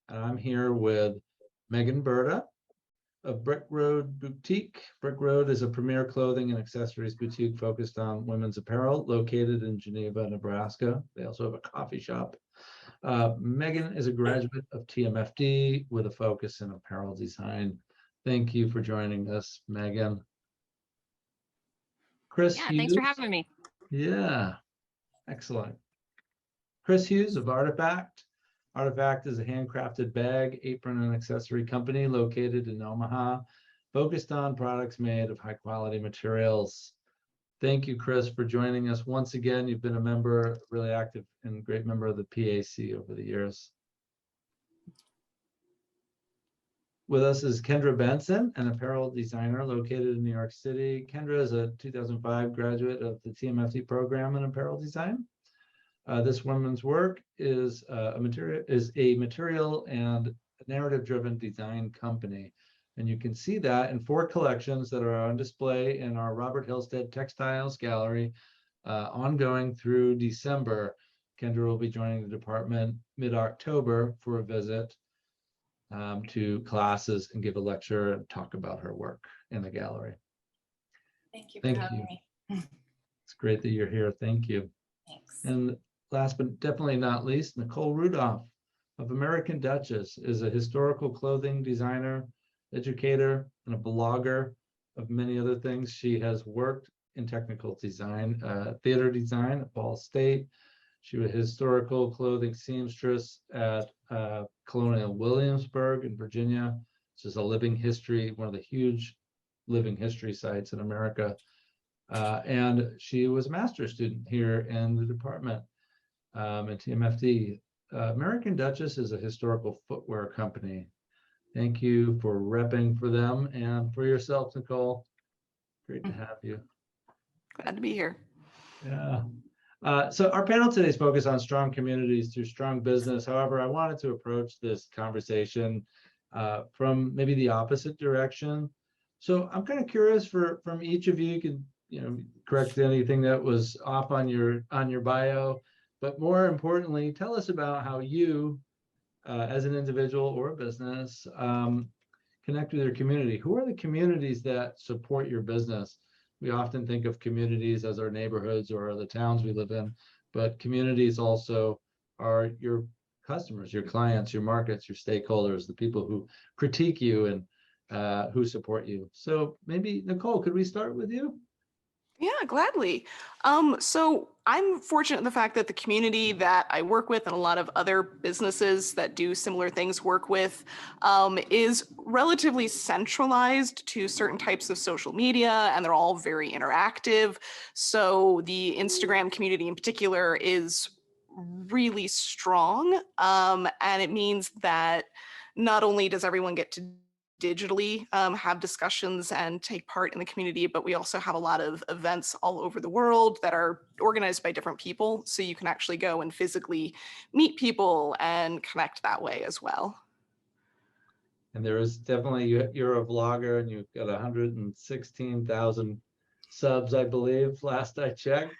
and I'm here with Megan Berta of Brick Road Boutique. Brick Road is a premier clothing and accessories boutique focused on women's apparel, located in Geneva, Nebraska. They also have a coffee shop. Megan is a graduate of TMFD with a focus in apparel design. Thank you for joining us, Megan. Chris Hughes. Thanks for having me. Yeah, excellent. Chris Hughes of Artifact. Artifact is a handcrafted bag, apron, and accessory company located in Omaha, focused on products made of high-quality materials. Thank you, Chris, for joining us once again. You've been a member, really active and great member of the PAC over the years. With us is Kendra Benson, an apparel designer located in New York City. Kendra is a 2005 graduate of the TMFD program in apparel design. This woman's work is a material and narrative-driven design company. And you can see that in 4 collections that are on display in our Robert Hillstead Textiles Gallery, ongoing through December. Kendra will be joining the department mid-October for a visit to classes and give a lecture and talk about her work in the gallery. Thank you for having me. It's great that you're here. Thank you. Thanks. And last but definitely not least, Nicole Rudolph of American Duchess is a historical clothing designer, educator, and a blogger of many other things. She has worked in technical design, theater design at Ball State. She was a historical clothing seamstress at Colonial Williamsburg in Virginia, which is a living history, one of the huge living history sites in America. And she was a master's student here in the department at TMFD. American Duchess is a historical footwear company. Thank you for repping for them and for yourself, Nicole. Great to have you. Glad to be here. Yeah. So our panel today is focused on strong communities through strong business. However, I wanted to approach this conversation from maybe the opposite direction. So I'm kind of curious from each of you. You could correct anything that was off on your bio, but more importantly, tell us about how you, as an individual or a business, connect with your community. Who are the communities that support your business? We often think of communities as our neighborhoods or the towns we live in, but communities also are your customers, your clients, your markets, your stakeholders, the people who critique you and who support you. So maybe, Nicole, could we start with you? Yeah, gladly. So I'm fortunate in the fact that the community that I work with and a lot of other businesses that do similar things work with is relatively centralized to certain types of social media, and they're all very interactive. So the Instagram community in particular is really strong, and it means that not only does everyone get to digitally have discussions and take part in the community, but we also have a lot of events all over the world that are organized by different people. So you can actually go and physically meet people and connect that way as well. And there is definitely, you're a vlogger and you've got 116,000 subs, I believe, last I checked.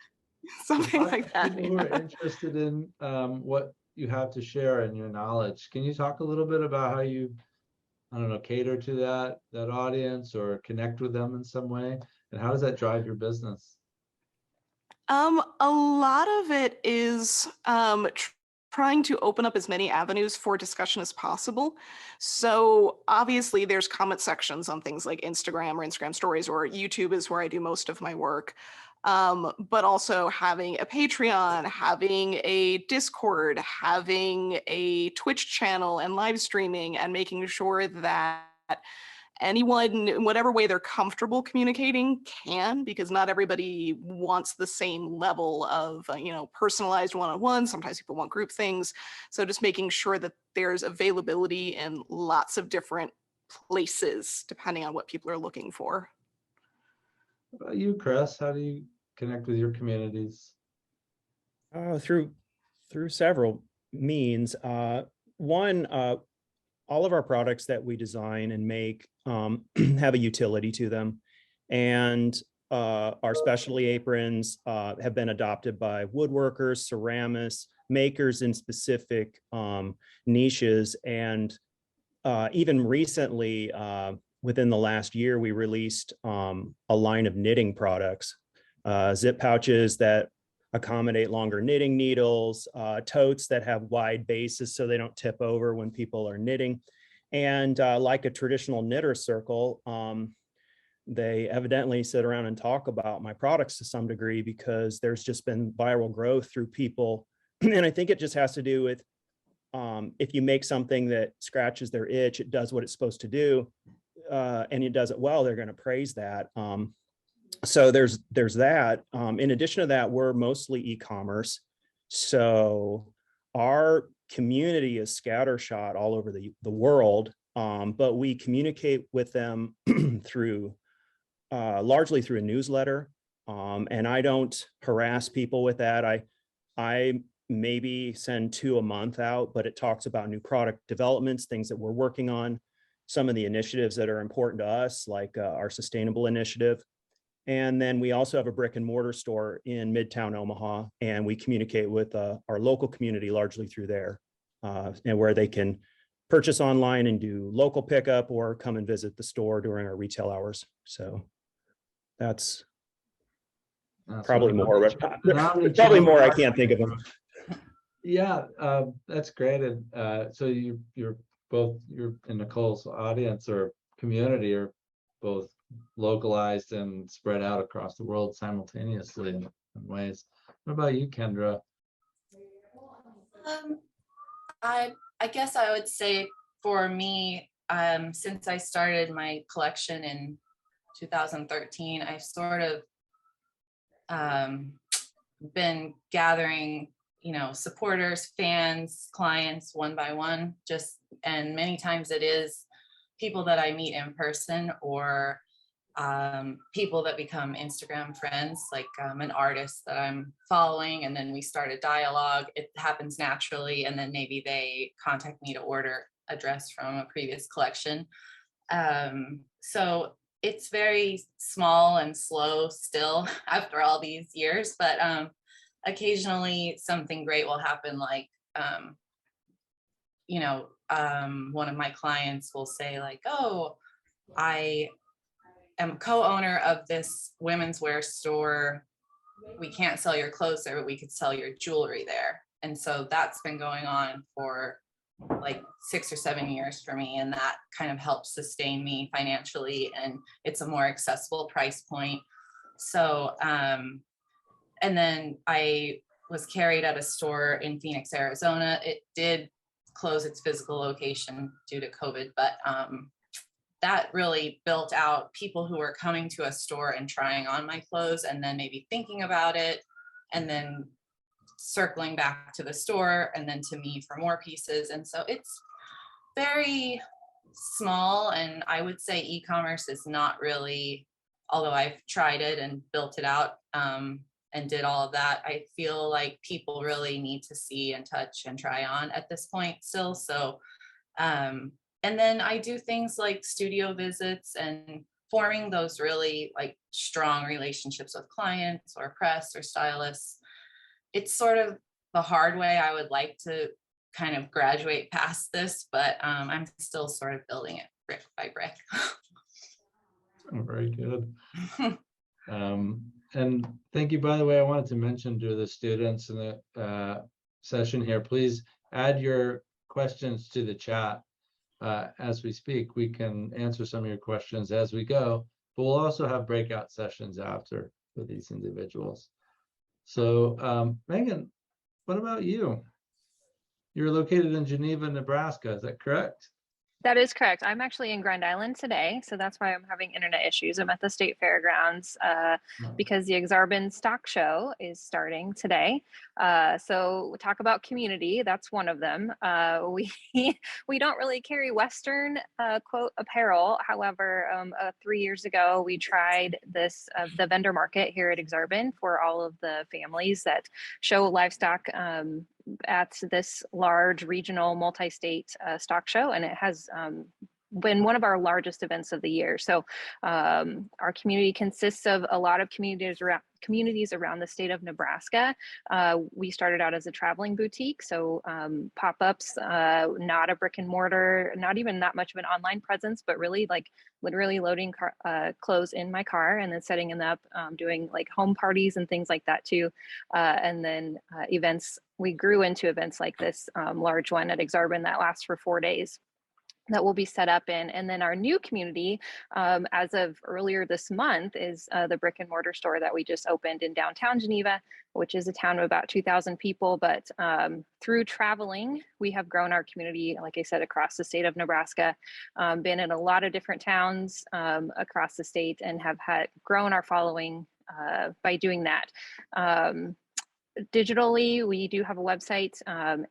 Something like that. People who are interested in what you have to share and your knowledge. Can you talk a little bit about how you, I don't know, cater to that audience or connect with them in some way? And how does that drive your business? A lot of it is trying to open up as many avenues for discussion as possible. So obviously there's comment sections on things like Instagram or Instagram stories, or YouTube is where I do most of my work. But also having a Patreon, having a Discord, having a Twitch channel and live streaming, and making sure that anyone, in whatever way they're comfortable communicating, can, because not everybody wants the same level of, personalized one-on-one. Sometimes people want group things. So just making sure that there's availability in lots of different places, depending on what people are looking for. What about you, Chris? How do you connect with your communities? Through several means. One, all of our products that we design and make have a utility to them, and our specialty aprons have been adopted by woodworkers, ceramists, makers in specific niches. And even recently, within the last year, we released a line of knitting products, zip pouches that accommodate longer knitting needles, totes that have wide bases so they don't tip over when people are knitting. And like a traditional knitter circle, they evidently sit around and talk about my products to some degree because there's just been viral growth through people. And I think it just has to do with if you make something that scratches their itch, it does what it's supposed to do, and it does it well, they're going to praise that. So there's that. In addition to that, we're mostly e-commerce. So our community is scattershot all over the world, but we communicate with them through largely through a newsletter. And I don't harass people with that. I maybe send 2 a month out, but it talks about new product developments, things that we're working on, some of the initiatives that are important to us, like our sustainable initiative. And then we also have a brick and mortar store in Midtown Omaha, and we communicate with our local community largely through there, and where they can purchase online and do local pickup or come and visit the store during our retail hours. So that's probably more, but probably more. I can't think of them. Yeah, that's great. And so you're in Nicole's audience or community are both localized and spread out across the world simultaneously in ways. What about you, Kendra? I guess I would say for me, since I started my collection in 2013, I've sort of been gathering, supporters, fans, clients one by one, and many times it is people that I meet in person or people that become Instagram friends, like an artist that I'm following, and then we start a dialogue. It happens naturally, and then maybe they contact me to order a dress from a previous collection. So it's very small and slow still after all these years, but occasionally something great will happen, like one of my clients will say like, oh, I am co-owner of this women's wear store. We can't sell your clothes there, but we could sell your jewelry there. And so that's been going on for like 6 or 7 years for me. And that kind of helps sustain me financially. And it's a more accessible price point. So, and then I was carried at a store in Phoenix, Arizona. It did close its physical location due to COVID, but that really built out people who were coming to a store and trying on my clothes and then maybe thinking about it and then circling back to the store and then to me for more pieces. And so it's very small, and I would say e-commerce is not really, although I've tried it and built it out and did all of that, I feel like people really need to see and touch and try on at this point still. So and then I do things like studio visits and forming those really like strong relationships with clients or press or stylists. It's sort of the hard way. I would like to kind of graduate past this, but I'm still sort of building it brick by brick. Very good. And thank you, by the way, I wanted to mention to the students in the session here, please add your questions to the chat. As we speak, we can answer some of your questions as we go, but we'll also have breakout sessions after with these individuals. So Megan, what about you? You're located in Geneva, Nebraska, is that correct? That is correct. I'm actually in Grand Island today, so that's why I'm having internet issues. I'm at the state fairgrounds because the Exarban Stock Show is starting today. So talk about community, that's one of them. We don't really carry Western quote apparel. However, 3 years ago, we tried this the vendor market here at Exarban for all of the families that show livestock at this large regional multi-state stock show, and it has been one of our largest events of the year. So our community consists of a lot of communities around the state of Nebraska. We started out as a traveling boutique, so pop-ups, not a brick and mortar, not even that much of an online presence, but really like literally loading clothes in my car and then setting them up, doing like home parties and things like that too. And then events, we grew into events like this large one at Exarban that lasts for 4 days that will be set up in. And then our new community, as of earlier this month, is the brick and mortar store that we just opened in downtown Geneva, which is a town of about 2,000 people. But through traveling, we have grown our community, like I said, across the state of Nebraska, been in a lot of different towns across the state, and have grown our following by doing that. Digitally, we do have a website,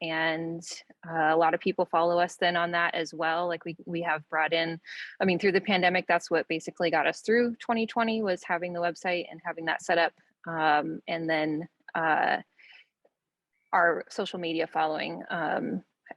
and a lot of people follow us then on that as well. Like we have brought in, I mean, through the pandemic, that's what basically got us through 2020, was having the website and having that set up. And then our social media following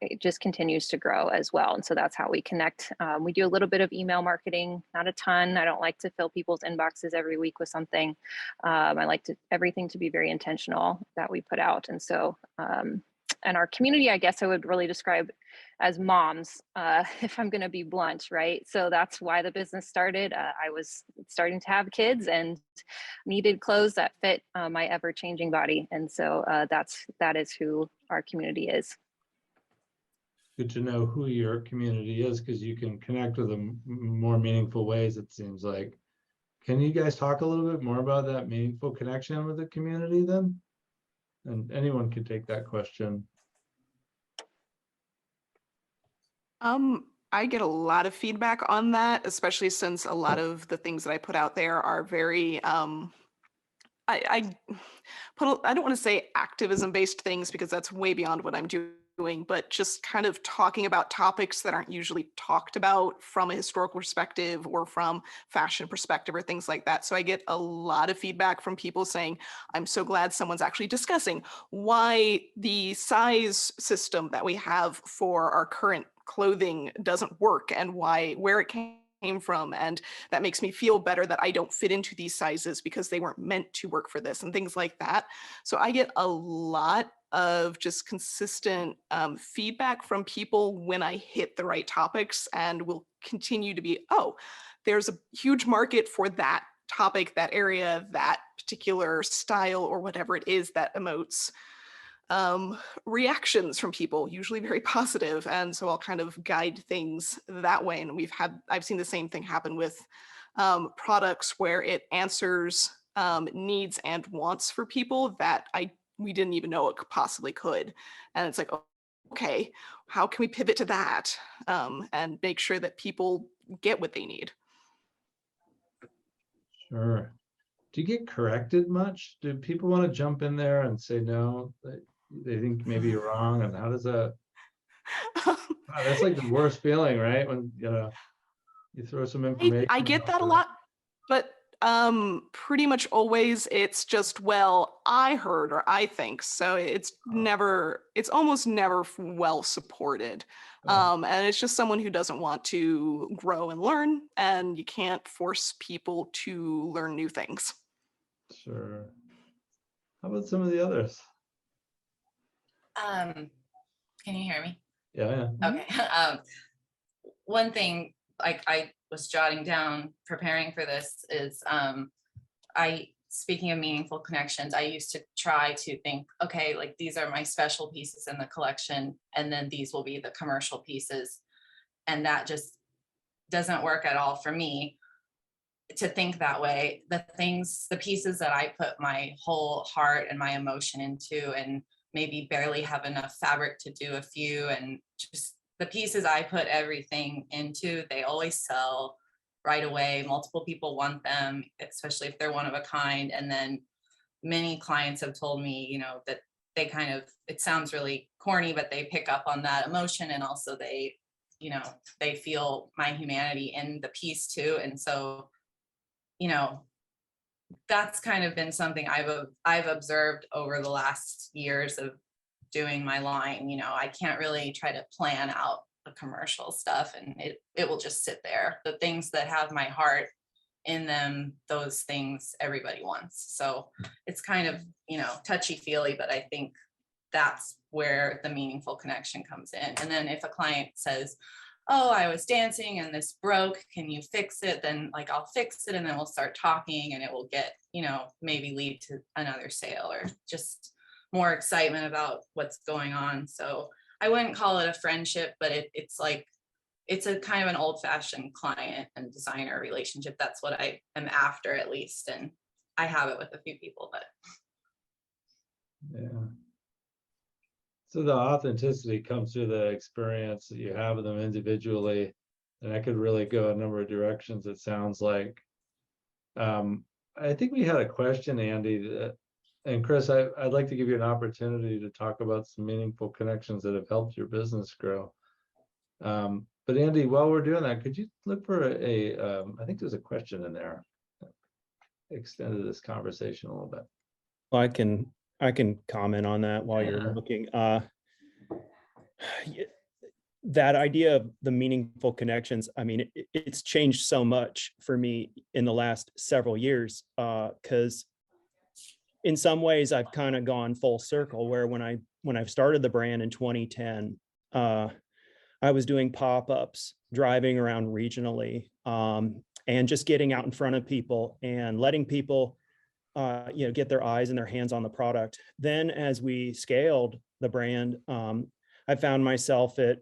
it just continues to grow as well. And so that's how we connect. We do a little bit of email marketing, not a ton. I don't like to fill people's inboxes every week with something. I like everything to be very intentional that we put out. And so, and our community, I guess I would really describe as moms, if I'm going to be blunt, right? So that's why the business started. I was starting to have kids and needed clothes that fit my ever-changing body. And so that is who our community is. Good to know who your community is, because you can connect with them more meaningful ways, it seems like. Can you guys talk a little bit more about that meaningful connection with the community then? And anyone can take that question. I get a lot of feedback on that, especially since a lot of the things that I put out there are very, I don't want to say activism based things, because that's way beyond what I'm doing, but just kind of talking about topics that aren't usually talked about from a historical perspective or from fashion perspective or things like that. So I get a lot of feedback from people saying, I'm so glad someone's actually discussing why the size system that we have for our current clothing doesn't work, and where it came from, and that makes me feel better that I don't fit into these sizes because they weren't meant to work for this, and things like that. So I get a lot of just consistent feedback from people when I hit the right topics, and will continue to be, oh, there's a huge market for that topic, that area, that particular style, or whatever it is that emotes reactions from people, usually very positive. And so I'll kind of guide things that way. And I've seen the same thing happen with products where it answers needs and wants for people that we didn't even know it possibly could. And it's like, oh, okay, how can we pivot to that and make sure that people get what they need? Sure. Do you get corrected much? Do people want to jump in there and say no? They think maybe you're wrong, and how does that? Wow, that's like the worst feeling, right? When you throw some information. I get that a lot, but pretty much always it's just, well, I heard or I think. So it's almost never well supported. And it's just someone who doesn't want to grow and learn, and you can't force people to learn new things. Sure. How about some of the others? Can you hear me? Yeah. Okay. One thing I was jotting down preparing for this is speaking of meaningful connections, I used to try to think, okay, like these are my special pieces in the collection, and then these will be the commercial pieces. And that just doesn't work at all for me to think that way. The pieces that I put my whole heart and my emotion into, and maybe barely have enough fabric to do a few, and just the pieces I put everything into, they always sell right away. Multiple people want them, especially if they're one of a kind. And then many clients have told me, that they kind of, it sounds really corny, but they pick up on that emotion, and also they feel my humanity in the piece too. And so, that's kind of been something I've observed over the last years of doing my line. I can't really try to plan out the commercial stuff, and it will just sit there. The things that have my heart in them, those things everybody wants. So it's kind of, touchy feely, but I think that's where the meaningful connection comes in. And then if a client says, oh, I was dancing and this broke, can you fix it? Then like, I'll fix it, and then we'll start talking, and it will get, maybe lead to another sale or just more excitement about what's going on. So I wouldn't call it a friendship, but it's like, it's a kind of an old-fashioned client and designer relationship. That's what I am after, at least. And I have it with a few people, but. Yeah. So the authenticity comes through the experience that you have with them individually, and that could really go a number of directions, it sounds like. I think we had a question, Andy, and Chris, I'd like to give you an opportunity to talk about some meaningful connections that have helped your business grow. But Andy, while we're doing that, could you look for I think there's a question in there that extended this conversation a little bit. Well, I can comment on that while you're looking. That idea of the meaningful connections, I mean, it's changed so much for me in the last several years, because in some ways I've kind of gone full circle, where when I've started the brand in 2010, I was doing pop-ups, driving around regionally, and just getting out in front of people and letting people get their eyes and their hands on the product. Then as we scaled the brand, I found myself at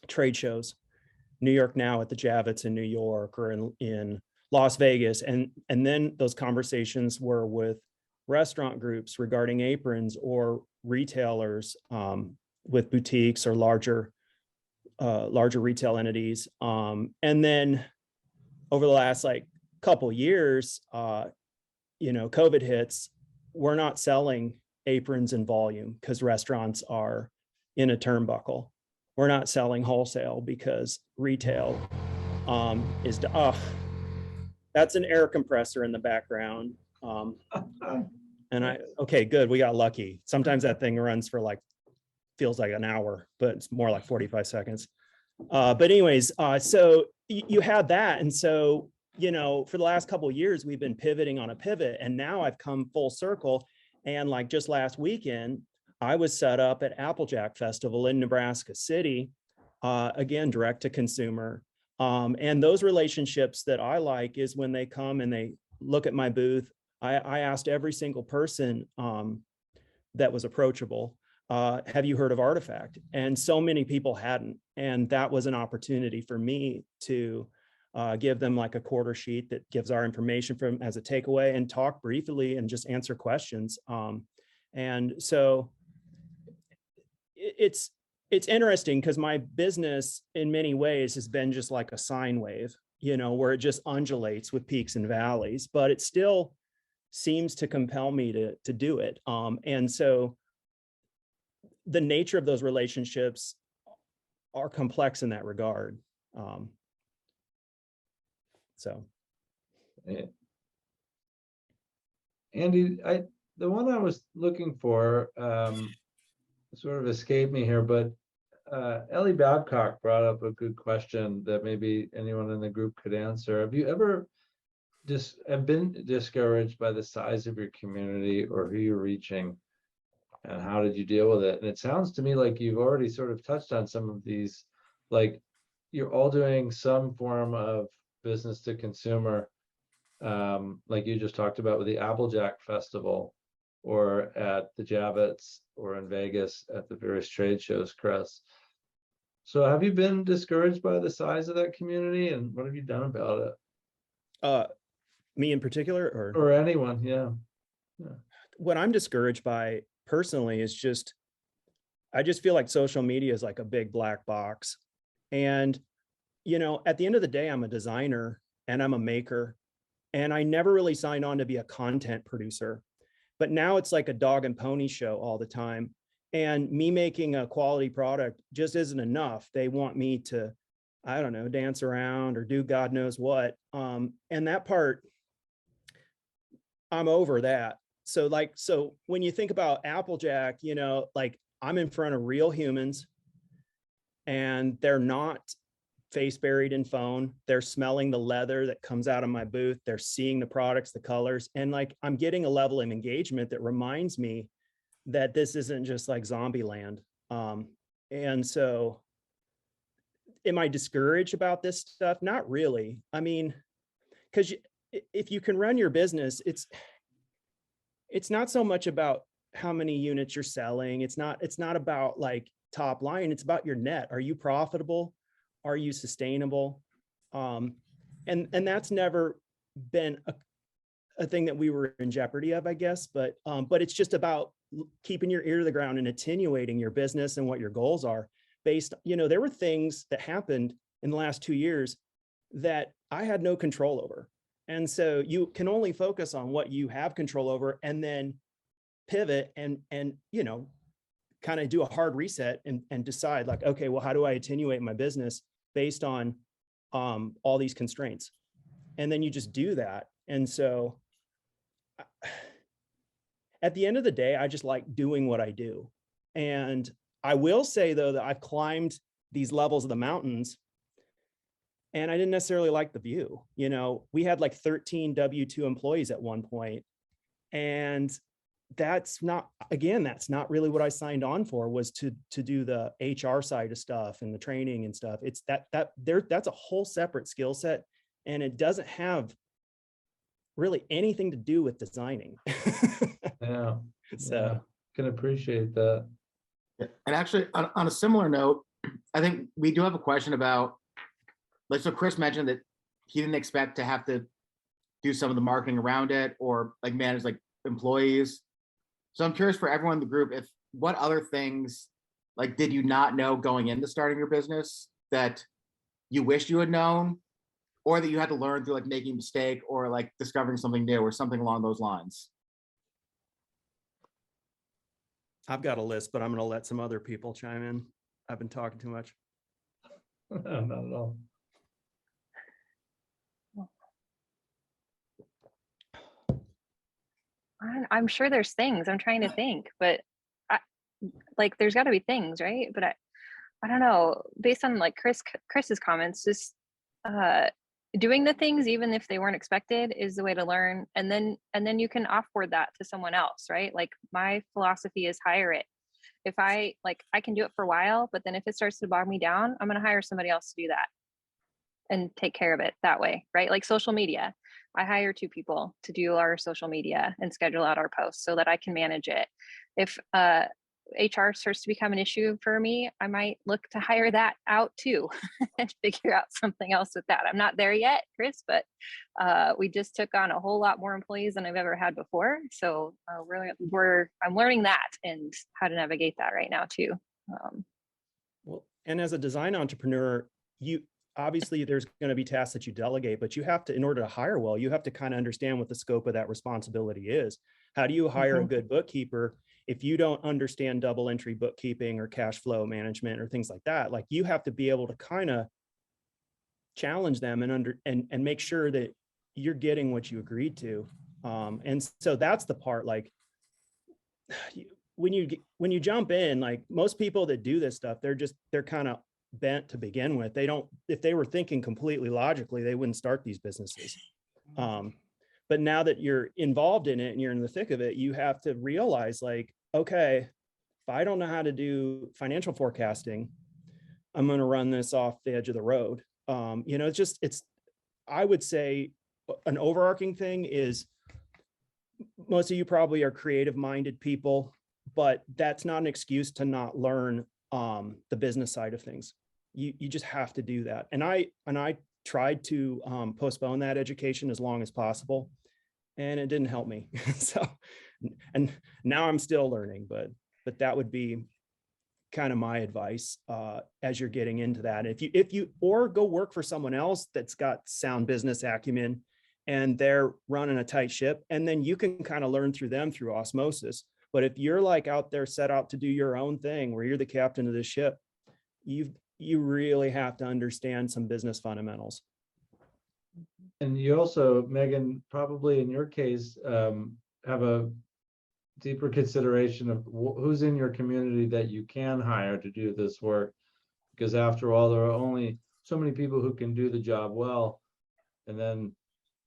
trade shows, New York Now at the Javits in New York, or in Las Vegas. And then those conversations were with restaurant groups regarding aprons, or retailers with boutiques or larger retail entities. And then over the last couple years, COVID hits, we're not selling aprons in volume because restaurants are in a turnbuckle. We're not selling wholesale because retail is, that's an air compressor in the background. Okay, good, we got lucky. Sometimes that thing runs for feels like an hour, but it's more like 45 seconds. But anyways, so you had that. And so, for the last couple of years, we've been pivoting on a pivot, and now I've come full circle. And just last weekend, I was set up at Applejack Festival in Nebraska City, again, direct to consumer. And those relationships that I like is when they come and they look at my booth. I asked every single person that was approachable, have you heard of Artifact? And so many people hadn't. And that was an opportunity for me to give them a quarter sheet that gives our information from as a takeaway, and talk briefly and just answer questions. And so it's interesting because my business in many ways has been just like a sine wave, where it just undulates with peaks and valleys, but it still seems to compel me to do it. And so the nature of those relationships are complex in that regard. So, Andy, the one I was looking for sort of escaped me here, but Ellie Babcock brought up a good question that maybe anyone in the group could answer. Have you ever been discouraged by the size of your community or who you're reaching, and how did you deal with it? And it sounds to me like you've already sort of touched on some of these, you're all doing some form of business to consumer, like you just talked about with the Applejack Festival, or at the Javits, or in Vegas at the various trade shows, Chris. So have you been discouraged by the size of that community, and what have you done about it? Me in particular, or anyone? Yeah. What I'm discouraged by personally is I just feel like social media is like a big black box. And at the end of the day, I'm a designer and I'm a maker, and I never really signed on to be a content producer. But now it's like a dog and pony show all the time. And me making a quality product just isn't enough. They want me to, I don't know, dance around or do God knows what. And that part, I'm over that. So when you think about Applejack, I'm in front of real humans and they're not face buried in phone. They're smelling the leather that comes out of my booth. They're seeing the products, the colors, and like I'm getting a level of engagement that reminds me that this isn't just like zombie land. And so am I discouraged about this stuff? Not really. I mean, because if you can run your business, it's not so much about how many units you're selling. It's not about like top line. It's about your net. Are you profitable? Are you sustainable? And that's never been a thing that we were in jeopardy of, I guess. But it's just about keeping your ear to the ground and attenuating your business and what your goals are based. There were things that happened in the last 2 years that I had no control over. And so you can only focus on what you have control over and then pivot and kind of do a hard reset and decide like, okay, well, how do I attenuate my business based on all these constraints? And then you just do that. And so at the end of the day, I just like doing what I do. And I will say though, that I've climbed these levels of the mountains and I didn't necessarily like the view. We had like 13 W-2 employees at one point, and that's not really what I signed on for, was to do the HR side of stuff and the training and stuff. It's that's a whole separate skill set, and it doesn't have really anything to do with designing. Yeah. So Yeah, can appreciate that. Yeah. And actually, on a similar note, I think we do have a question about, like, so Chris mentioned that he didn't expect to have to do some of the marketing around it or like manage like employees. So I'm curious for everyone in the group, what other things like did you not know going into starting your business that you wished you had known, or that you had to learn through like making a mistake or like discovering something new or something along those lines? I've got a list, but I'm going to let some other people chime in. I've been talking too much. No, not at all. I'm sure there's things. I'm trying to think, but there's got to be things, right? But I don't know. Based on like Chris's comments, just doing the things even if they weren't expected is the way to learn, and then you can offboard that to someone else, right? Like my philosophy is hire it. If I can do it for a while, but then if it starts to bog me down, I'm going to hire somebody else to do that and take care of it that way, right? Like social media. I hire 2 people to do our social media and schedule out our posts so that I can manage it. If HR starts to become an issue for me, I might look to hire that out too and figure out something else with that. I'm not there yet, Chris, but we just took on a whole lot more employees than I've ever had before. So I'm learning that and how to navigate that right now too. Well, and as a design entrepreneur, obviously there's going to be tasks that you delegate, but you have to, in order to hire well, you have to kind of understand what the scope of that responsibility is. How do you hire a good bookkeeper if you don't understand double entry bookkeeping or cash flow management or things like that? Like, you have to be able to kind of challenge them and make sure that you're getting what you agreed to. And so that's the part, like, when you jump in, like most people that do this stuff, they're kind of bent to begin with. If they were thinking completely logically, they wouldn't start these businesses. But now that you're involved in it and you're in the thick of it, you have to realize, like, okay, if I don't know how to do financial forecasting, I'm going to run this off the edge of the road. I would say an overarching thing is, most of you probably are creative minded people, but that's not an excuse to not learn the business side of things. You just have to do that. And I tried to postpone that education as long as possible, and it didn't help me. So, and now I'm still learning, but that would be kind of my advice as you're getting into that. If you or go work for someone else that's got sound business acumen and they're running a tight ship, and then you can kind of learn through them through osmosis. But if you're like out there set out to do your own thing, where you're the captain of the ship, you really have to understand some business fundamentals. And you also, Megan, probably in your case, have a deeper consideration of who's in your community that you can hire to do this work. because after all, there are only so many people who can do the job well. And then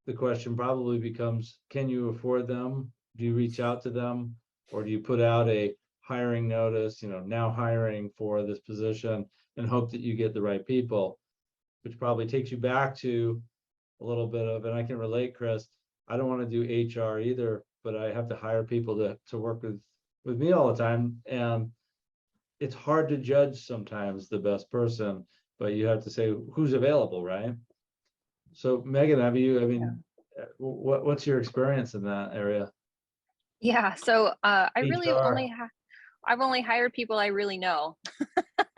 the question probably becomes, can you afford them? Do you reach out to them? Or do you put out a hiring notice, now hiring for this position, and hope that you get the right people? Which probably takes you back to a little bit of, and I can relate, Chris, I don't want to do HR either, but I have to hire people to work with me all the time. And it's hard to judge sometimes the best person, but you have to say who's available, right? So Megan, what's your experience in that area? Yeah, so I really HR. I've only hired people I really know.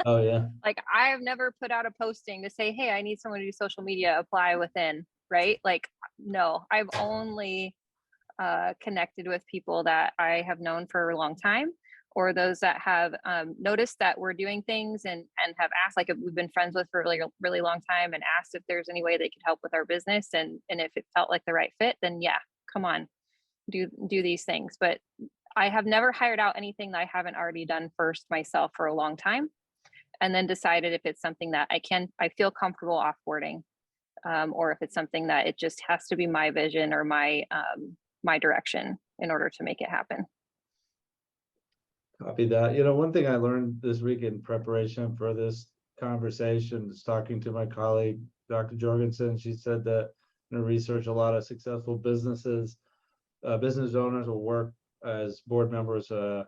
Oh yeah. Like I have never put out a posting to say, hey, I need someone to do social media, apply within, right? Like, no, I've only connected with people that I have known for a long time, or those that have noticed that we're doing things and have asked, like we've been friends with for a really, really long time, and asked if there's any way they could help with our business. And if it felt like the right fit, then yeah, come on, do these things. But I have never hired out anything that I haven't already done first myself for a long time, and then decided if it's something that I feel comfortable offboarding, or if it's something that it just has to be my vision or my direction in order to make it happen. Copy that. One thing I learned this week in preparation for this conversation is talking to my colleague, Dr. Jorgensen. She said that in her research, a lot of successful business owners will work as board members, for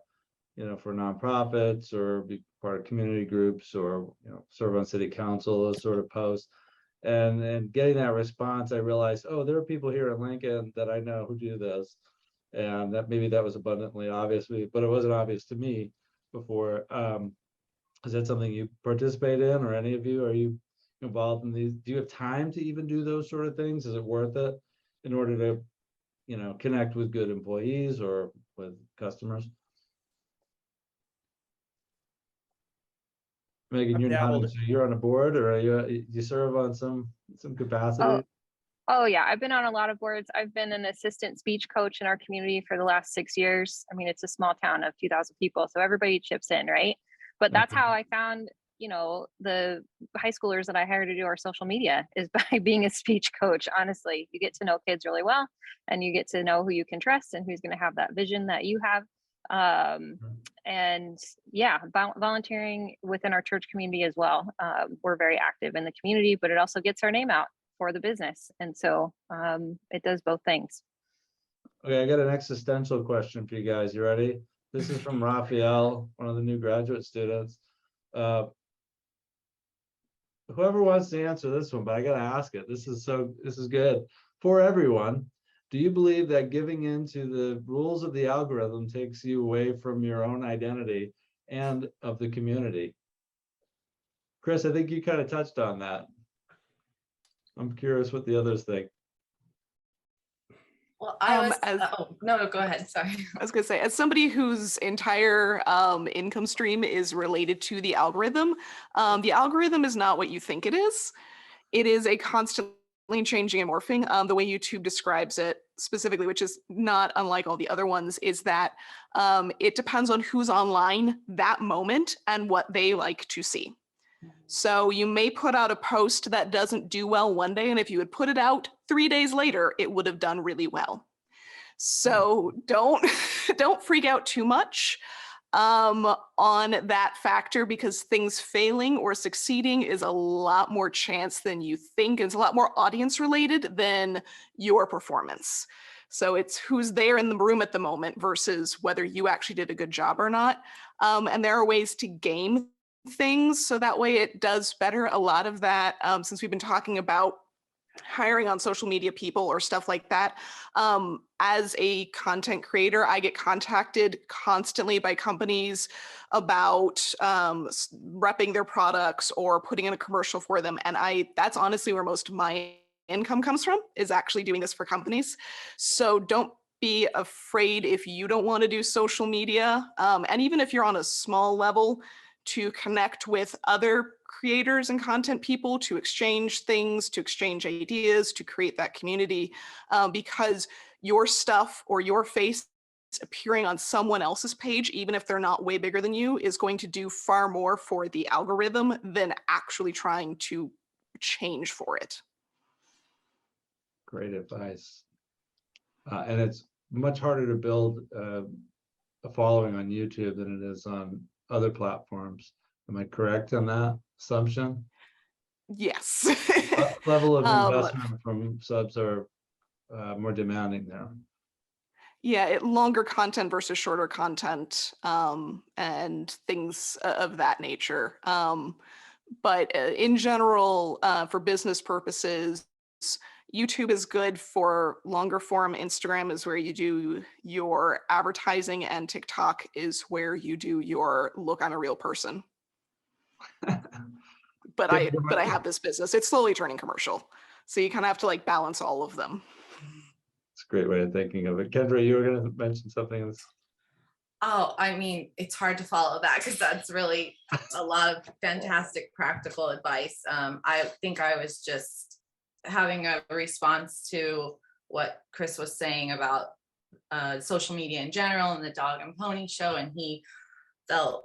nonprofits, or be part of community groups, or serve on city council, those sort of posts. And getting that response, I realized, oh, there are people here in Lincoln that I know who do this. And that maybe that was abundantly obvious, but it wasn't obvious to me before. Is that something you participate in, or any of you? Are you involved in these? Do you have time to even do those sort of things? Is it worth it in order to, connect with good employees or with customers? Megan, I've you're nodding, dabbled. so you're on a board, or you serve on some capacity? Oh yeah, I've been on a lot of boards. I've been an assistant speech coach in our community for the last 6 years. I mean, it's a small town of 2,000 people, so everybody chips in, right? But that's how I found, the high schoolers that I hired to do our social media, is by being a speech coach. Honestly, you get to know kids really well, and you get to know who you can trust and who's going to have that vision that you have. And yeah, volunteering within our church community as well. We're very active in the community, but it also gets our name out for the business. And so it does both things. Okay, I got an existential question for you guys. You ready? This is from Raphael, one of the new graduate students. Whoever wants to answer this one, but I gotta ask it. This is good. For everyone, do you believe that giving in to the rules of the algorithm takes you away from your own identity and of the community? Chris, I think you kind of touched on that. I'm curious what the others think. Well, no, go ahead. Sorry. I was going to say, as somebody whose entire income stream is related to the algorithm is not what you think it is. It is a constantly changing and morphing. The way YouTube describes it specifically, which is not unlike all the other ones, is that it depends on who's online that moment and what they like to see. So you may put out a post that doesn't do well one day, and if you had put it out 3 days later, it would have done really well. So don't freak out too much on that factor, because things failing or succeeding is a lot more chance than you think. It's a lot more audience related than your performance. So it's who's there in the room at the moment versus whether you actually did a good job or not. And there are ways to game things so that way it does better. A lot of that, since we've been talking about hiring on social media people or stuff like that, as a content creator, I get contacted constantly by companies about repping their products or putting in a commercial for them. And that's honestly where most of my income comes from, is actually doing this for companies. So don't be afraid if you don't want to do social media. And even if you're on a small level, to connect with other creators and content people, to exchange things, to exchange ideas, to create that community, because your stuff or your face appearing on someone else's page, even if they're not way bigger than you, is going to do far more for the algorithm than actually trying to change for it. Great advice. And it's much harder to build a following on YouTube than it is on other platforms. Am I correct on that assumption? Yes. Level of investment from subs are more demanding there. Yeah, longer content versus shorter content, and things of that nature. But in general, for business purposes, YouTube is good for longer form. Instagram is where you do your advertising, and TikTok is where you do your look, I'm a real person. But I have this business. It's slowly turning commercial. So you kind of have to like balance all of them. It's a great way of thinking of it. Kendra, you were going to mention something else. Oh, I mean, it's hard to follow that because that's really a lot of fantastic practical advice. I think I was just having a response to what Chris was saying about social media in general and the dog and pony show, and he felt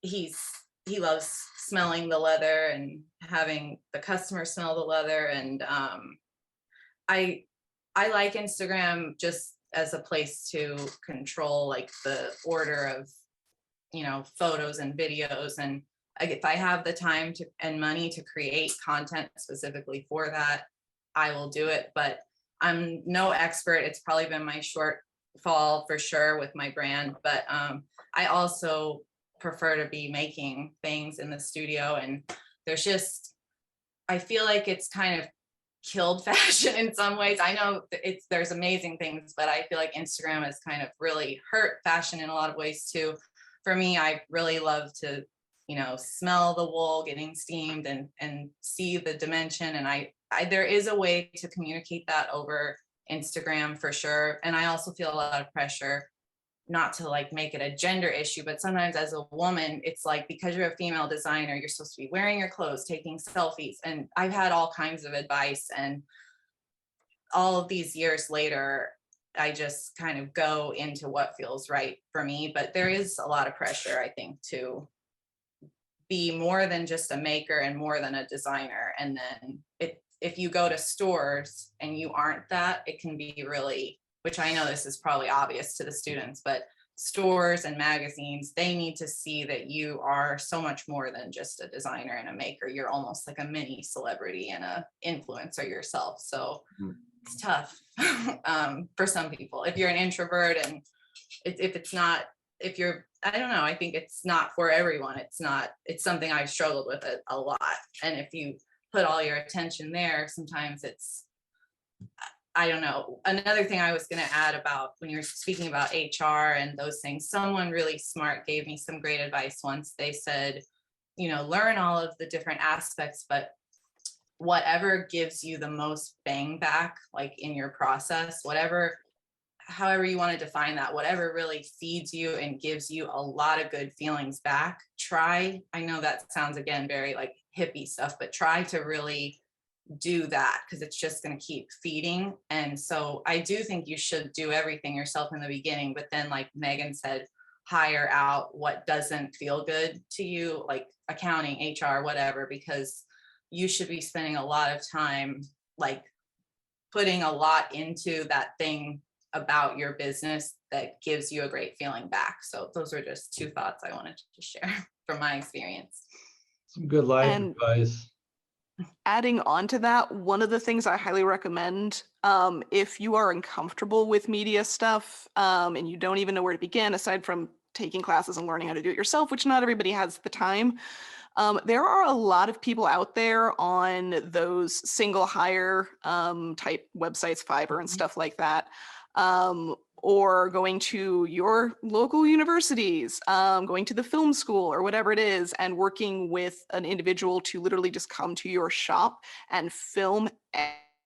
he loves smelling the leather and having the customer smell the leather, and I like Instagram just as a place to control like the order of, you know, photos and videos. And if I have the time to and money to create content specifically for that, I will do it. But I'm no expert. It's probably been my shortfall for sure with my brand. But I also prefer to be making things in the studio. And there's just, I feel like it's kind of killed fashion in some ways. I know there's amazing things, but I feel like Instagram has kind of really hurt fashion in a lot of ways too. For me, I really love to, you know, smell the wool getting steamed and see the dimension. And I there is a way to communicate that over Instagram for sure. And I also feel a lot of pressure not to like make it a gender issue, but sometimes as a woman, it's like, because you're a female designer, you're supposed to be wearing your clothes, taking selfies. And I've had all kinds of advice, and all of these years later, I just kind of go into what feels right for me. But there is a lot of pressure, I think, to be more than just a maker and more than a designer. And then if you go to stores and you aren't that, it can be really, which I know this is probably obvious to the students, but stores and magazines, they need to see that you are so much more than just a designer and a maker. You're almost like a mini celebrity and a influencer yourself. So it's tough for some people. If you're an introvert and if you're, I don't know, I think it's not for everyone. It's something I've struggled with it a lot. And if you put all your attention there, sometimes it's, I don't know. Another thing I was going to add about when you were speaking about HR and those things, someone really smart gave me some great advice once. They said, you know, learn all of the different aspects, but whatever gives you the most bang back, like in your process, however you want to define that, whatever really feeds you and gives you a lot of good feelings back, I know that sounds again very like hippie stuff, but try to really do that, because it's just going to keep feeding. And so I do think you should do everything yourself in the beginning, but then like Megan said, hire out what doesn't feel good to you, like accounting, HR, whatever, because you should be spending a lot of time like putting a lot into that thing about your business that gives you a great feeling back. So those are just two thoughts I wanted to share from my experience. Some good life advice. Adding on to that, one of the things I highly recommend, if you are uncomfortable with media stuff and you don't even know where to begin, aside from taking classes and learning how to do it yourself, which not everybody has the time, there are a lot of people out there on those single hire type websites, Fiverr and stuff like that, or going to your local universities, going to the film school or whatever it is, and working with an individual to literally just come to your shop and film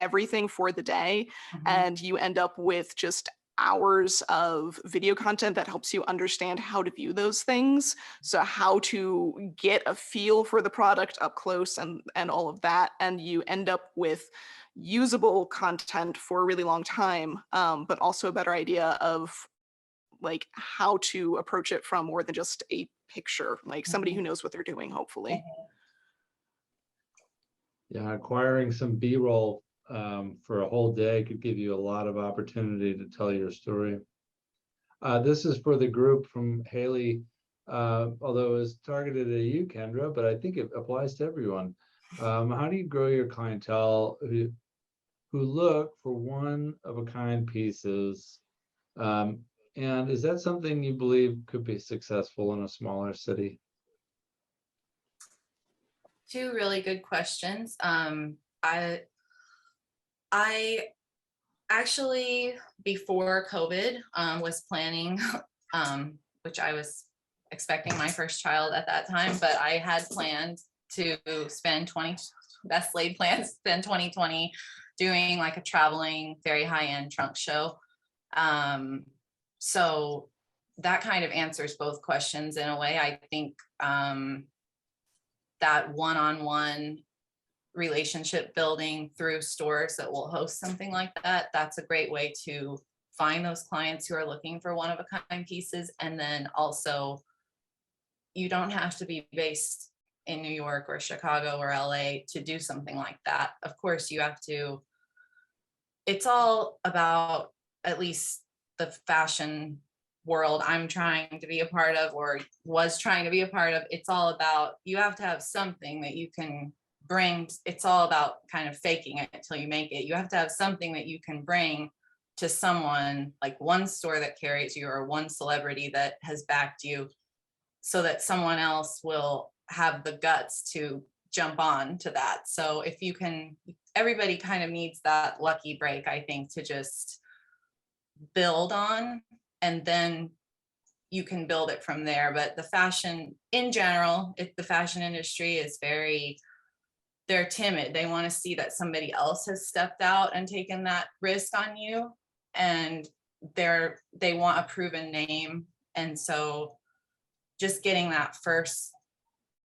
everything for the day. And you end up with just hours of video content that helps you understand how to view those things. So how to get a feel for the product up close and all of that. And you end up with usable content for a really long time, but also a better idea of like how to approach it from more than just a picture, like somebody who knows what they're doing, hopefully. Yeah, acquiring some B-roll for a whole day could give you a lot of opportunity to tell your story. This is for the group from Haley, although it was targeted at you, Kendra, but I think it applies to everyone. How do you grow your clientele who look for one-of-a-kind pieces? And is that something you believe could be successful in a smaller city? Two really good questions. I actually, before COVID, was planning, which I was expecting my first child at that time, but I had planned to spend best laid plans, spend 2020 doing like a traveling, very high-end trunk show. So that kind of answers both questions in a way. I think that one-on-one relationship building through stores that will host something like that, that's a great way to find those clients who are looking for one-of-a-kind pieces. And then also, you don't have to be based in New York or Chicago or LA to do something like that. Of course, you have to, it's all about, at least the fashion world I'm trying to be a part of, or was trying to be a part of, it's all about, you have to have something that you can bring. It's all about kind of faking it until you make it. You have to have something that you can bring to someone, like one store that carries you or one celebrity that has backed you, so that someone else will have the guts to jump on to that. So if you can, everybody kind of needs that lucky break, I think, to just build on, and then you can build it from there. But the fashion in general, if the fashion industry is they're timid. They want to see that somebody else has stepped out and taken that risk on you, and they want a proven name. And so just getting that first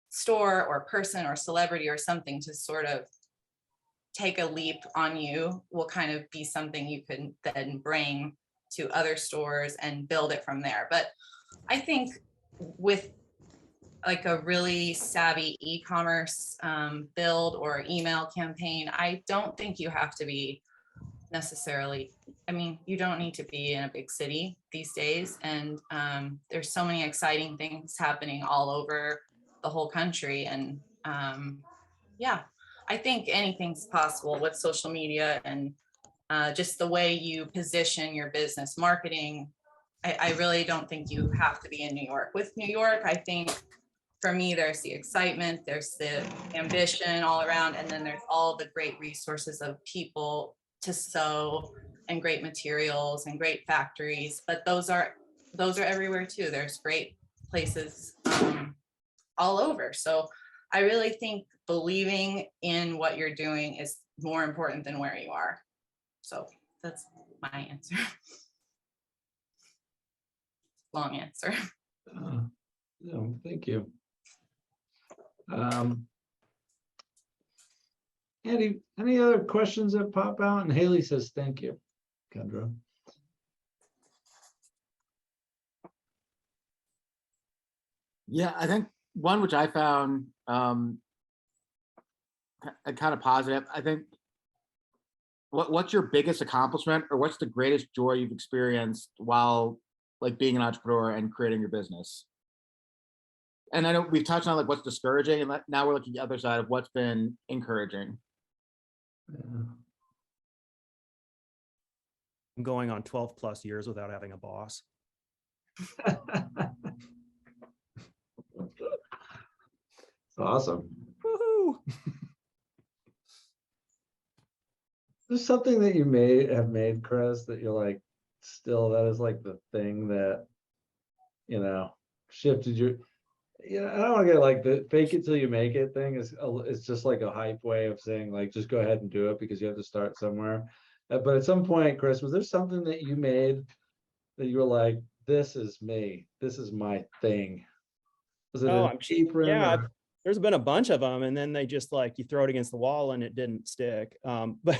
store or person or celebrity or something to sort of take a leap on you will kind of be something you can then bring to other stores and build it from there. But I think with like a really savvy e-commerce build or email campaign, I don't think you have to be necessarily, I mean, you don't need to be in a big city these days. And there's so many exciting things happening all over the whole country. And yeah, I think anything's possible with social media and just the way you position your business marketing. I really don't think you have to be in New York. With New York, I think for me, there's the excitement, there's the ambition all around, and then there's all the great resources of people to sew and great materials and great factories. But those are everywhere too. There's great places all over. So I really think believing in what you're doing is more important than where you are. So that's my answer. Long answer. No, thank you. Any other questions that pop out? And Haley says, thank you, Kendra. Yeah, I think one which I found kind of positive. I think what's your biggest accomplishment, or what's the greatest joy you've experienced while like being an entrepreneur and creating your business? And I know we've touched on like what's discouraging, and now we're looking at the other side of what's been encouraging. Yeah. I'm going on 12 plus years without having a boss. Awesome. Woohoo! There's something that you may have made, Chris, that you're like, still, that is like the thing that, shifted your, I don't want to get like the fake it till you make it thing it's just like a hype way of saying like, just go ahead and do it because you have to start somewhere. But at some point, Chris, was there something that you made that you were like, this is me, this is my thing? Was it an apron? Yeah, or... there's been a bunch of them, and then they just like, you throw it against the wall and it didn't stick. But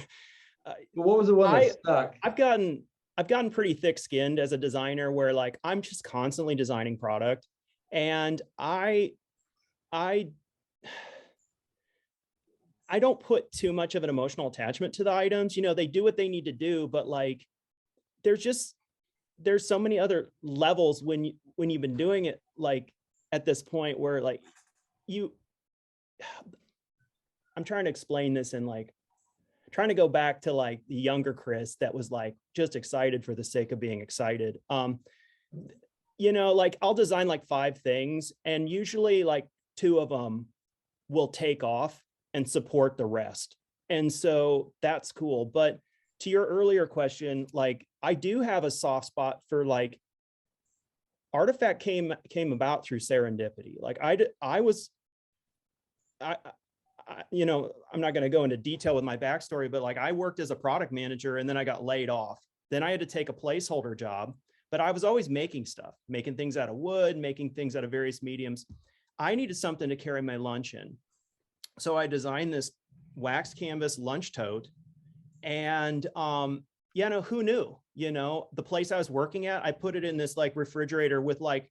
what was the one that stuck? I've gotten I've gotten pretty thick-skinned as a designer where like I'm just constantly designing product, and I don't put too much of an emotional attachment to the items. You know, they do what they need to do, but like there's so many other levels when you've been doing it like at this point where like I'm trying to explain this in like trying to go back to like the younger Chris that was like just excited for the sake of being excited. You know, like I'll design like 5 things and usually like 2 of them will take off and support the rest. And so that's cool. But to your earlier question, like I do have a soft spot for like Artifact came about through serendipity. Like you know, I'm not going to go into detail with my backstory, but like I worked as a product manager and then I got laid off. Then I had to take a placeholder job, but I was always making stuff, making things out of wood, making things out of various mediums. I needed something to carry my lunch in. So I designed this wax canvas lunch tote. And you know, who knew? You know, the place I was working at, I put it in this like refrigerator with like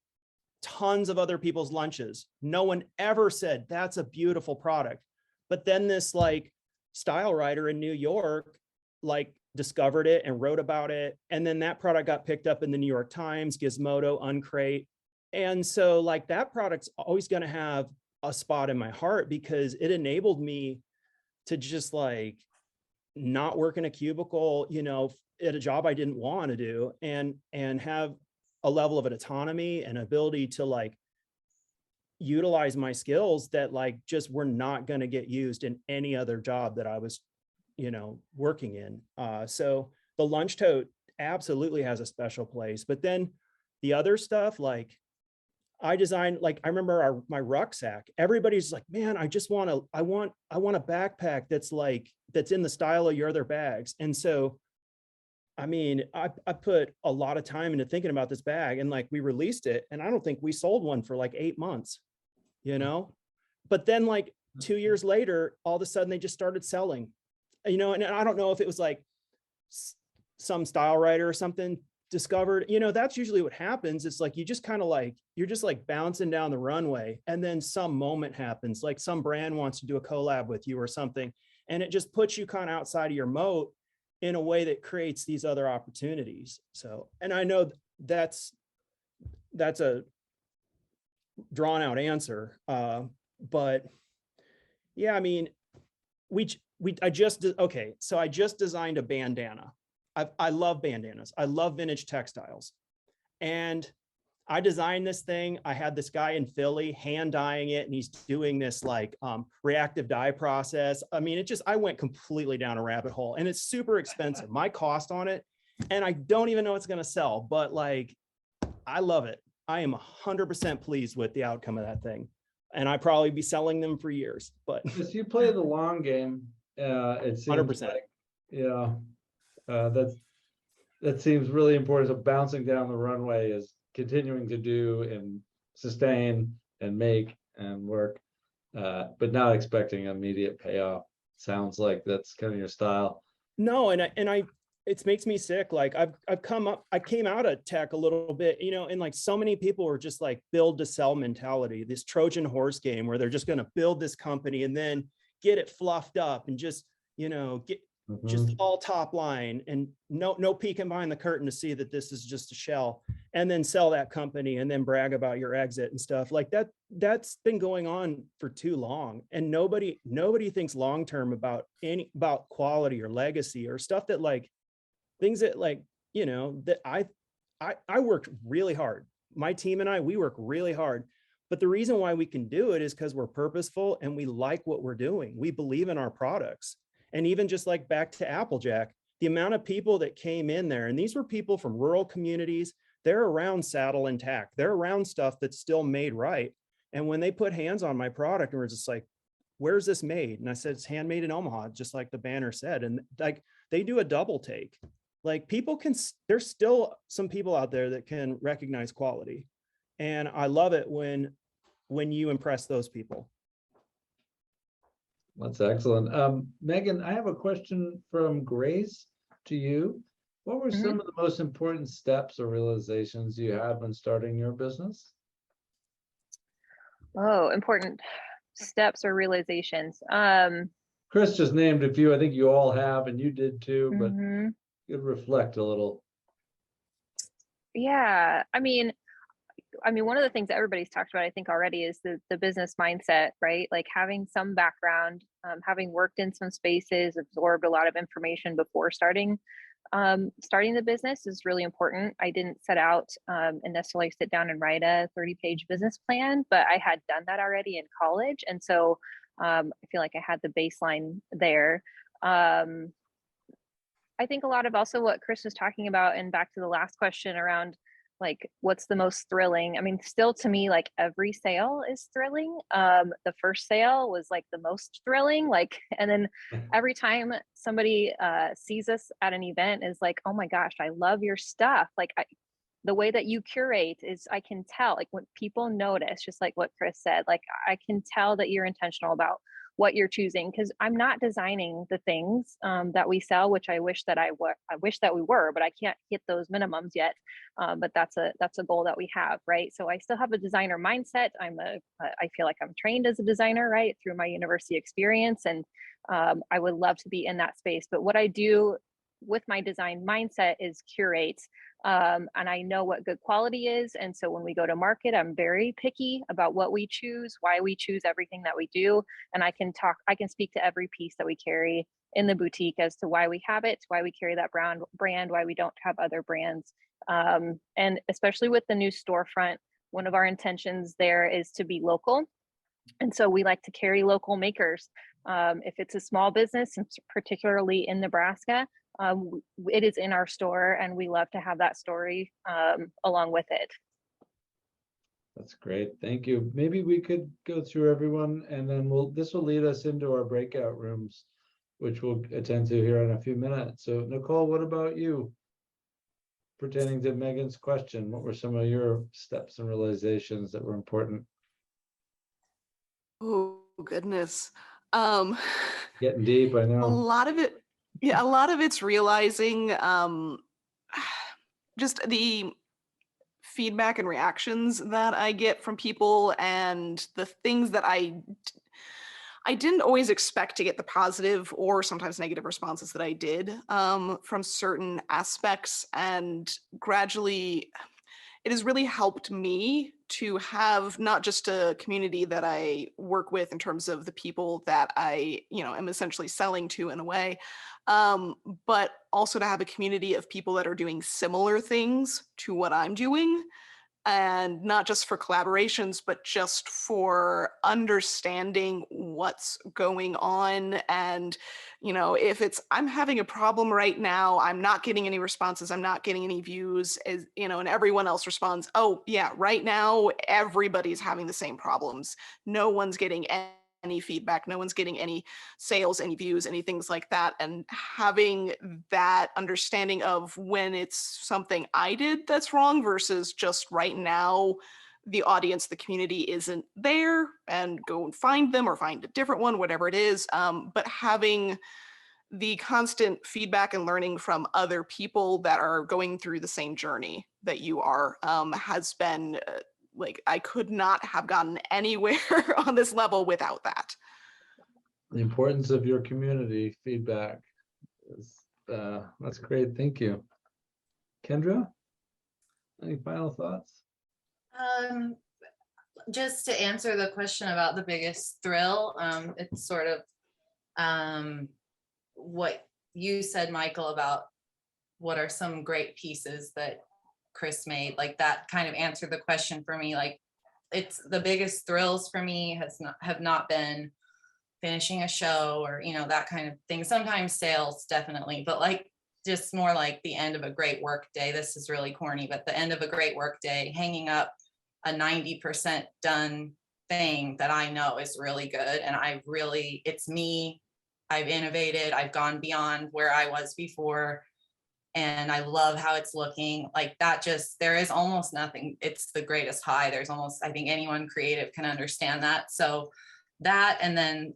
tons of other people's lunches. No one ever said that's a beautiful product. But then this like style writer in New York like discovered it and wrote about it. And then that product got picked up in the New York Times, Gizmodo, Uncrate. And so like that product's always going to have a spot in my heart because it enabled me to just like not work in a cubicle, you know, at a job I didn't want to do and have a level of autonomy and ability to like utilize my skills that like just were not going to get used in any other job that I was, you know, working in. So the lunch tote absolutely has a special place, but then the other stuff, like I designed, like, I remember my rucksack, everybody's like, man, I want a backpack that's like, that's in the style of your other bags. And so, I mean, I put a lot of time into thinking about this bag and like we released it and I don't think we sold one for like 8 months, you know, but then like 2 years later, all of a sudden they just started selling, you know, and I don't know if it was like some style writer or something discovered, you know, that's usually what happens. It's like, you just kind of like, you're just like bouncing down the runway and then some moment happens, like some brand wants to do a collab with you or something. And it just puts you kind of outside of your moat in a way that creates these other opportunities. So, and I know that's a drawn out answer. But yeah, I mean, I just designed a bandana. I love bandanas. I love vintage textiles. And I designed this thing. I had this guy in Philly hand dyeing it and he's doing this like reactive dye process. I mean, I went completely down a rabbit hole and it's super expensive. My cost on it, and I don't even know it's going to sell, but like, I love it. I am 100% pleased with the outcome of that thing. And I probably be selling them for years, but If you play the long game, it seems 100%. like, yeah, that seems really important. So bouncing down the runway is continuing to do and sustain and make and work, but not expecting immediate payoff. Sounds like that's kind of your style. No, and it makes me sick. Like I came out of tech a little bit, you know, and like so many people were just like build to sell mentality, this Trojan horse game where they're just going to build this company and then get it fluffed up and just, you know, get just all top line and no peeking behind the curtain to see that this is just a shell, and then sell that company and then brag about your exit and stuff like that. That's been going on for too long, and nobody thinks long term about quality or legacy or stuff that like things that like, you know, that I worked really hard. My team and we work really hard, but the reason why we can do it is because we're purposeful and we like what we're doing. We believe in our products. And even just like back to Applejack, the amount of people that came in there, and these were people from rural communities, they're around saddle and tack. They're around stuff that's still made right. And when they put hands on my product and were just like, where's this made? And I said, it's handmade in Omaha, just like the banner said. And like, they do a double take. Like there's still some people out there that can recognize quality. And I love it when you impress those people. That's excellent. Megan, I have a question from Grace to you. What were Mhm. some of the most important steps or realizations you had when starting your business? Oh, important steps or realizations. Chris just named a few. I think you all have, and you did too, but Mhm. you'd reflect a little. Yeah, I mean, one of the things that everybody's talked about, I think already, is the business mindset, right? Like having some background, having worked in some spaces, absorbed a lot of information before starting the business is really important. I didn't set out and necessarily sit down and write a 30-page business plan, but I had done that already in college, and so I feel like I had the baseline there. Um, I think a lot of also what Chris was talking about, and back to the last question around like what's the most thrilling. I mean, still to me, like every sale is thrilling. The first sale was like the most thrilling. Like, and then every time somebody sees us at an event is like, oh my gosh, I love your stuff. Like the way that you curate is, I can tell, like when people notice, just like what Chris said, like I can tell that you're intentional about what you're choosing, because I'm not designing the things that we sell, which I wish that I wish that we were, but I can't hit those minimums yet. But that's a goal that we have, right? So I still have a designer mindset. I feel like I'm trained as a designer, right, through my university experience, and I would love to be in that space. But what I do with my design mindset is curate, and I know what good quality is. And so when we go to market, I'm very picky about what we choose, why we choose everything that we do. And I can speak to every piece that we carry in the boutique as to why we have it, why we carry that brand, why we don't have other brands. And especially with the new storefront, one of our intentions there is to be local. And so we like to carry local makers. If it's a small business, and particularly in Nebraska, it is in our store, and we love to have that story along with it. That's great. Thank you. Maybe we could go through everyone, and then this will lead us into our breakout rooms, which we'll attend to here in a few minutes. So Nicole, what about you? Pertaining to Megan's question, what were some of your steps and realizations that were important? Oh goodness. Um, Getting deep, I a know. lot of it, yeah, a lot of it's realizing just the feedback and reactions that I get from people, and the things that I didn't always expect to get the positive or sometimes negative responses that I did from certain aspects. And gradually, it has really helped me to have not just a community that I work with in terms of the people that I, am essentially selling to in a way, but also to have a community of people that are doing similar things to what I'm doing, and not just for collaborations, but just for understanding what's going on. And if it's, I'm having a problem right now, I'm not getting any responses, I'm not getting any views, and everyone else responds, oh yeah, right now everybody's having the same problems, no one's getting any feedback, no one's getting any sales, any views, any things like that. And having that understanding of when it's something I did that's wrong versus just right now the audience, the community isn't there, and go and find them or find a different one, whatever it is. But having the constant feedback and learning from other people that are going through the same journey that you are has been like, I could not have gotten anywhere on this level without that. The importance of your community feedback is that's great. Thank you. Kendra, any final thoughts? Just to answer the question about the biggest thrill, it's sort of what you said, Michael, about what are some great pieces that Chris made. Like that kind of answered the question for me. Like it's the biggest thrills for me have not been finishing a show or that kind of thing. Sometimes sales, definitely, but like just more like the end of a great work day. This is really corny, but the end of a great work day, hanging up a 90% done thing that I know is really good, and it's me. I've innovated, I've gone beyond where I was before, and I love how it's looking. Like that, just, there is almost nothing. It's the greatest high. There's almost, I think anyone creative can understand that. So that, and then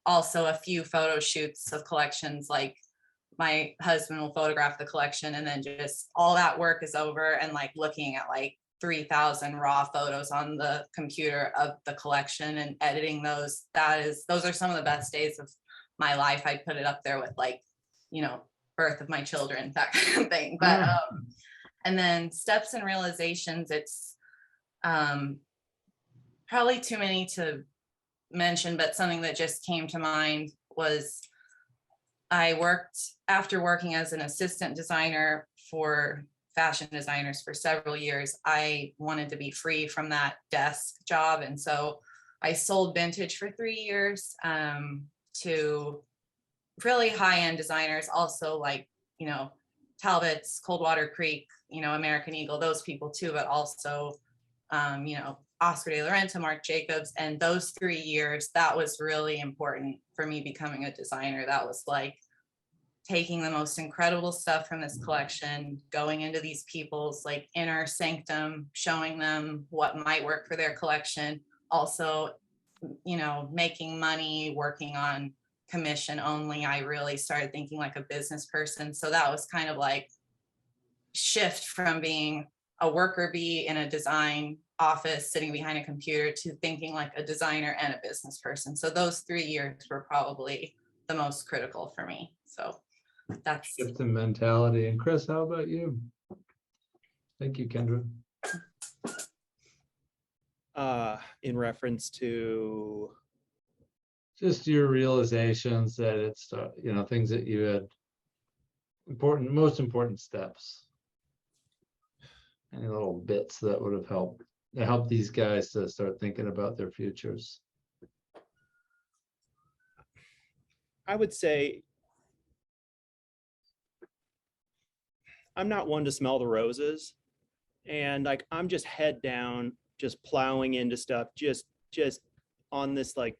also a few photo shoots of collections, like my husband will photograph the collection, and then just all that work is over, and like looking at like 3,000 raw photos on the computer of the collection and editing those. Those are some of the best days of my life. I put it up there with like, birth of my children, that kind of thing. But and then steps and realizations, it's probably too many to mention, but something that just came to mind was after working as an assistant designer for fashion designers for several years, I wanted to be free from that desk job. And so I sold vintage for 3 years to really high-end designers, also like, Talbot's, Coldwater Creek, American Eagle, those people too, but also, Oscar de la Renta, Marc Jacobs. And those 3 years, that was really important for me becoming a designer. That was like taking the most incredible stuff from this collection, going into these people's like inner sanctum, showing them what might work for their collection. Also, making money, working on commission only. I really started thinking like a business person. So that was kind of like shift from being a worker bee in a design office sitting behind a computer to thinking like a designer and a business person. So those 3 years were probably the most critical for me. So that's Shift in mentality. And Chris, how about you? Thank you, Kendra. In reference to, Just your realizations that it's, things that you had most important steps. Any little bits that would have helped these guys to start thinking about their futures. I would say, I'm not one to smell the roses, and like I'm just head down, just plowing into stuff, just on this like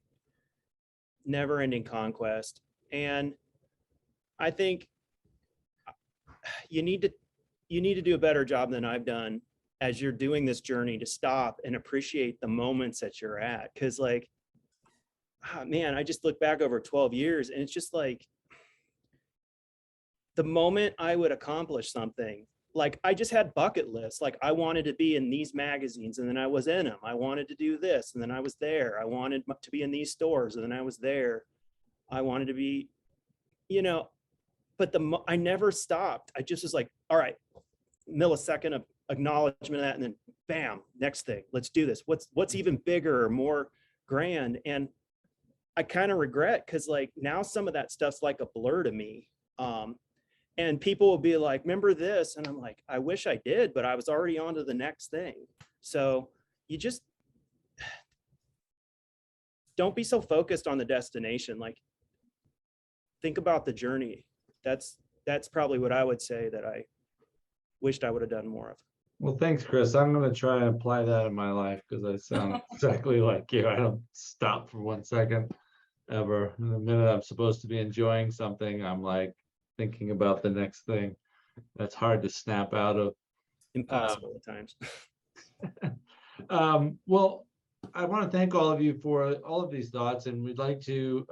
never-ending conquest. And I think you need to do a better job than I've done as you're doing this journey, to stop and appreciate the moments that you're at. Because like, man, I just look back over 12 years and it's just like, the moment I would accomplish something, like I just had bucket lists. Like I wanted to be in these magazines and then I was in them. I wanted to do this and then I was there. I wanted to be in these stores and then I was there. I wanted to be, but I never stopped. I just was like, all right, millisecond of acknowledgement of that, and then bam, next thing, let's do this. What's even bigger or more grand? And I kind of regret, because like now some of that stuff's like a blur to me. And people will be like, remember this? And I'm like, I wish I did, but I was already on to the next thing. So you just don't be so focused on the destination. Like, think about the journey. That's probably what I would say that I wished I would have done more of. Well, thanks, Chris. I'm going to try and apply that in my life, because I sound exactly like you. I don't stop for 1 second ever. And the minute I'm supposed to be enjoying something, I'm like thinking about the next thing. That's hard to snap out of. Impossible at times. Well, I want to thank all of you for all of these thoughts, and we'd like to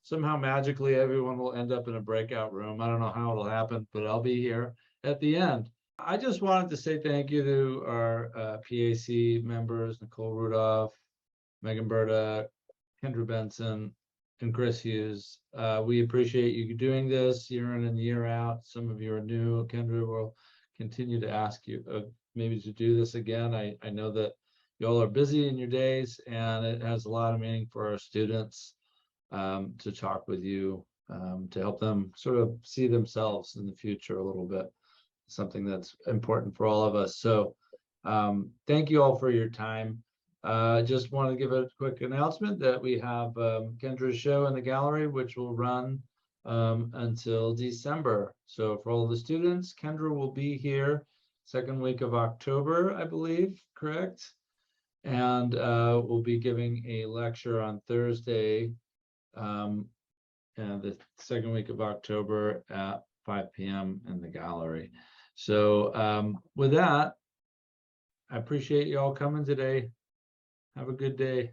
somehow magically everyone will end up in a breakout room. I don't know how it'll happen, but I'll be here at the end. I just wanted to say thank you to our PAC members, Nicole, Rudolph, Megan Berta, Kendra, Benson, and Chris Hughes. We appreciate you doing this year in and year out. Some of you are new. Kendra will continue to ask you maybe to do this again. I know that you all are busy in your days, and it has a lot of meaning for our students to talk with you, to help them sort of see themselves in the future a little bit, something that's important for all of us. So thank you all for your time. Just want to give a quick announcement that we have Kendra's show in the gallery, which will run until December. So for all the students, Kendra will be here second week of October, I believe, correct? And we'll be giving a lecture on Thursday, the second week of October at 5 p.m. in the gallery. So with that, I appreciate you all coming today. Have a good day.